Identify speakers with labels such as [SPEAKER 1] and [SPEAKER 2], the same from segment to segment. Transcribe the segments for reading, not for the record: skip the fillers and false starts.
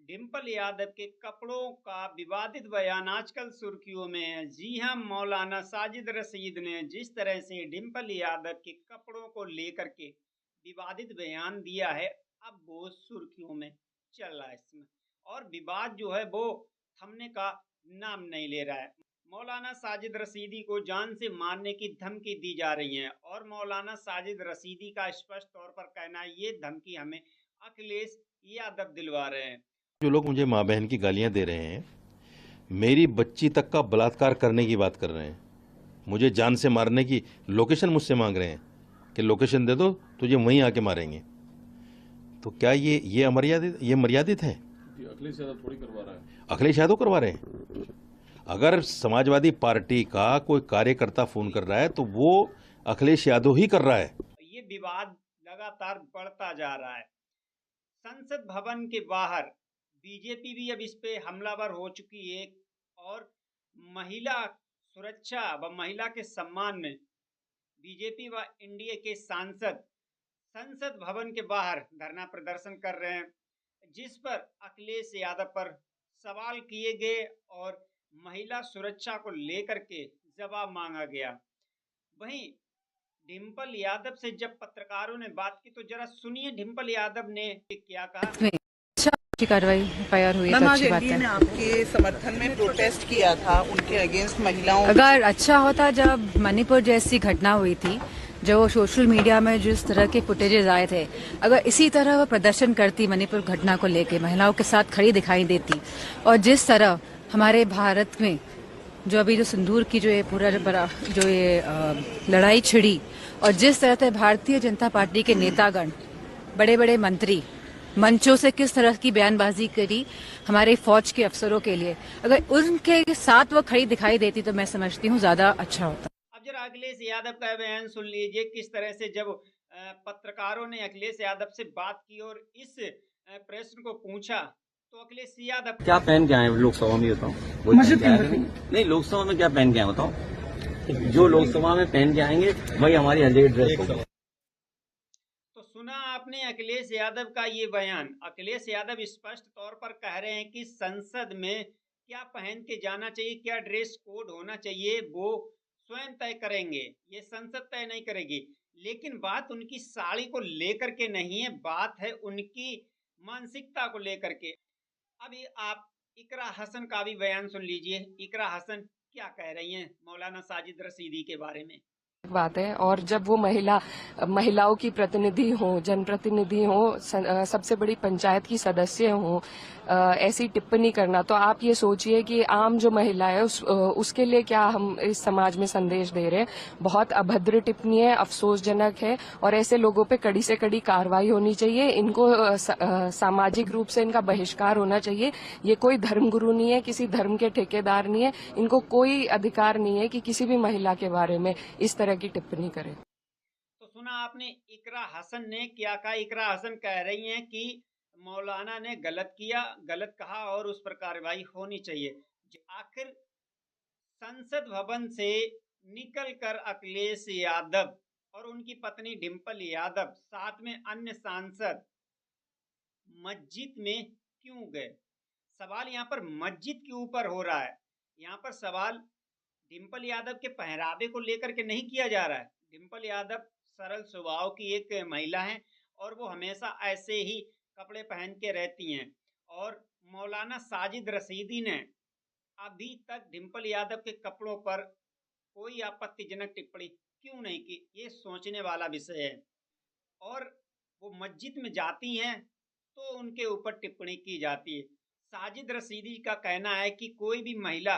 [SPEAKER 1] डिंपल यादव के कपड़ों का विवादित बयान आजकल सुर्खियों में है। जी हां, मौलाना साजिद रशीद ने जिस तरह से डिंपल यादव के कपड़ों को लेकर के विवादित बयान दिया है, अब वो सुर्खियों में चल रहा है इसमें। और विवाद जो है वो थमने का नाम नहीं ले रहा है। मौलाना साजिद रशीदी को जान से मारने की धमकी दी जा रही है और मौलाना साजिद रशीदी का स्पष्ट तौर पर कहना है, ये धमकी हमें अखिलेश यादव दिलवा रहे हैं।
[SPEAKER 2] जो लोग मुझे माँ बहन की गालियां दे रहे हैं, मेरी बच्ची तक का बलात्कार करने की बात कर रहे हैं, मुझे जान से मारने की लोकेशन मुझसे मांग रहे हैं कि लोकेशन दे दो, तुझे वहीं आके मारेंगे। तो क्या ये मर्यादित है?
[SPEAKER 3] अखिलेश यादव थोड़ी करवा रहा है।
[SPEAKER 2] अखिलेश यादव करवा रहे हैं। अगर समाजवादी पार्टी का कोई कार्यकर्ता फोन कर रहा है तो वो अखिलेश यादव ही कर रहा है।
[SPEAKER 1] ये विवाद लगातार बढ़ता जा रहा है। संसद भवन के बाहर बीजेपी भी अब इस पे हमलावर हो चुकी है और महिला सुरक्षा व महिला के सम्मान में बीजेपी व एनडीए के सांसद संसद भवन के बाहर धरना प्रदर्शन कर रहे हैं, जिस पर अखिलेश यादव पर सवाल किए गए और महिला सुरक्षा को लेकर के जवाब मांगा गया। वहीं डिंपल यादव से जब पत्रकारों ने बात की तो जरा सुनिए डिंपल यादव ने क्या कहा।
[SPEAKER 4] अच्छी कार्रवाई एफआईआर हुई तो अच्छी बात है।
[SPEAKER 5] ने आपके समर्थन में प्रोटेस्ट किया था उनके अगेंस्ट महिलाओं।
[SPEAKER 4] अगर अच्छा होता जब मणिपुर जैसी घटना हुई थी, जो सोशल मीडिया में जिस तरह के फुटेजेस आए थे, अगर इसी तरह वो प्रदर्शन करती मणिपुर घटना को लेके, महिलाओं के साथ खड़ी दिखाई देती, और जिस तरह हमारे भारत में जो अभी जो सिंदूर की जो ये पूरा जो ये लड़ाई छिड़ी, और जिस तरह से भारतीय जनता पार्टी के नेतागण, बड़े बड़े मंत्री मंचों से किस तरह की बयानबाजी करी हमारे फौज के अफसरों के लिए, अगर उनके साथ वो खड़ी दिखाई देती तो मैं समझती हूँ ज्यादा अच्छा होता।
[SPEAKER 1] अब जरा अखिलेश यादव का बयान सुन लीजिए, किस तरह से जब पत्रकारों ने अखिलेश यादव से बात की और इस प्रश्न को पूछा तो अखिलेश यादव
[SPEAKER 6] क्या पहन के आए लोकसभा में, बताओ। नहीं, लोकसभा में क्या पहन के आए बताओ। जो लोकसभा में पहन के आएंगे वही हमारी हंड्रेड ड्रेस होगी।
[SPEAKER 1] तो सुना आपने अखिलेश यादव का ये बयान। अखिलेश यादव स्पष्ट तौर पर कह रहे हैं कि संसद में क्या पहन के जाना चाहिए, क्या ड्रेस कोड होना चाहिए, वो स्वयं तय करेंगे, ये संसद तय नहीं करेगी। लेकिन बात उनकी साड़ी को लेकर के नहीं है, बात है उनकी मानसिकता को लेकर के। अभी आप इकरा हसन का भी बयान सुन लीजिए। इकरा हसन क्या कह रही हैं मौलाना साजिद रशीदी के बारे में।
[SPEAKER 7] बात है, और जब वो महिलाओं की प्रतिनिधि हो, जनप्रतिनिधि हो, सबसे बड़ी पंचायत की सदस्य हो, ऐसी टिप्पणी करना, तो आप ये सोचिए कि आम जो महिला है उसके लिए क्या हम इस समाज में संदेश दे रहे हैं। बहुत अभद्र टिप्पणी है, अफसोसजनक है, और ऐसे लोगों पे कड़ी से कड़ी कार्रवाई होनी चाहिए। इनको सामाजिक रूप से इनका बहिष्कार होना चाहिए। ये कोई धर्मगुरु नहीं है, किसी धर्म के ठेकेदार नहीं है, इनको कोई अधिकार नहीं है कि किसी भी महिला के बारे में इस तरह की टिप्पणी करें।
[SPEAKER 1] तो सुना आपने इकरा हसन ने क्या कहा। इकरा हसन कह रही हैं कि मौलाना ने गलत किया, गलत कहा और उस पर कार्रवाई होनी चाहिए। आखिर संसद भवन से निकलकर अखिलेश यादव और उनकी पत्नी डिंपल यादव साथ में अन्य सांसद मस्जिद में क्यों गए? सवाल यहाँ पर मस्जिद के ऊपर हो रहा है। यहाँ पर सवाल डिंपल यादव के पहरावे को लेकर के नहीं किया जा रहा है। डिंपल यादव सरल स्वभाव की एक महिला हैं और वो हमेशा ऐसे ही कपड़े पहन के रहती हैं। और मौलाना साजिद रशीदी ने अभी तक डिंपल यादव के कपड़ों पर कोई आपत्तिजनक टिप्पणी क्यों नहीं की, ये सोचने वाला विषय है। और वो मस्जिद में जाती हैं तो उनके ऊपर टिप्पणी की जाती है। साजिद रशीदी का कहना है कि कोई भी महिला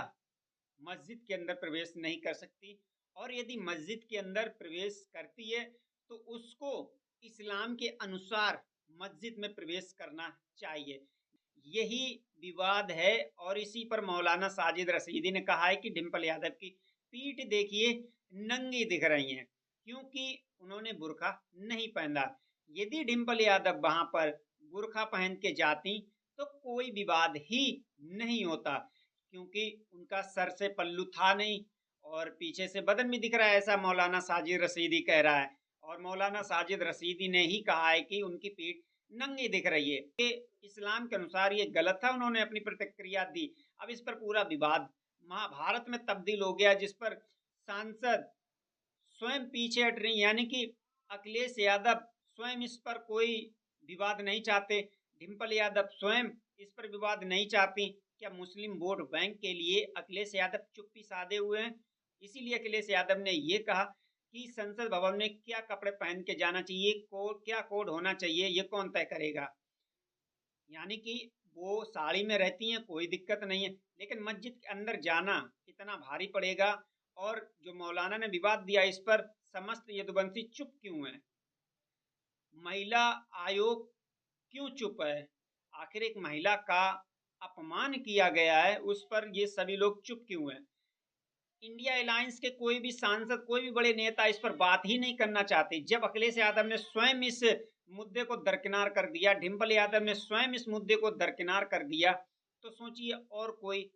[SPEAKER 1] मस्जिद के अंदर प्रवेश नहीं कर सकती, और यदि मस्जिद के अंदर प्रवेश करती है तो उसको इस्लाम के अनुसार मस्जिद में प्रवेश करना चाहिए। यही विवाद है और इसी पर मौलाना साजिद रशीदी ने कहा है कि डिंपल यादव की पीठ देखिए नंगी दिख रही है क्योंकि उन्होंने बुर्का नहीं पहना। यदि डिंपल यादव वहां पर बुर्का पहन के जाती तो कोई विवाद ही नहीं होता, क्योंकि उनका सर से पल्लू था नहीं और पीछे से बदन भी दिख रहा है, ऐसा मौलाना साजिद रशीदी कह रहा है। और मौलाना साजिद रशीदी ने ही कहा है कि उनकी पीठ नंगी दिख रही है कि इस्लाम के अनुसार ये गलत था। उन्होंने अपनी प्रतिक्रिया दी। अब इस पर पूरा विवाद महाभारत में तब्दील हो गया, जिस पर सांसद स्वयं पीछे हट रही, यानी कि अखिलेश यादव स्वयं इस पर कोई विवाद नहीं चाहते, डिम्पल यादव स्वयं इस पर विवाद नहीं चाहती। क्या मुस्लिम वोट बैंक के लिए अखिलेश यादव चुप्पी साधे हुए हैं? इसीलिए अखिलेश यादव ने ये कहा कि संसद भवन में क्या कपड़े पहन के जाना चाहिए, क्या कोड होना चाहिए, ये कौन तय करेगा। यानी कि वो साड़ी में रहती हैं, कोई दिक्कत नहीं है, लेकिन मस्जिद के अंदर जाना कितना भारी पड़ेगा। और जो मौलाना ने विवाद दिया, इस पर समस्त यदुवंशी चुप क्यों है? महिला आयोग क्यों चुप है? आखिर एक महिला का अपमान किया गया है, उस पर ये सभी लोग चुप क्यों हैं? इंडिया अलायंस के कोई भी सांसद, कोई भी बड़े नेता इस पर बात ही नहीं करना चाहते। जब अखिलेश यादव ने स्वयं इस मुद्दे को दरकिनार कर दिया, डिम्पल यादव ने स्वयं इस मुद्दे को दरकिनार कर दिया, तो सोचिए और कोई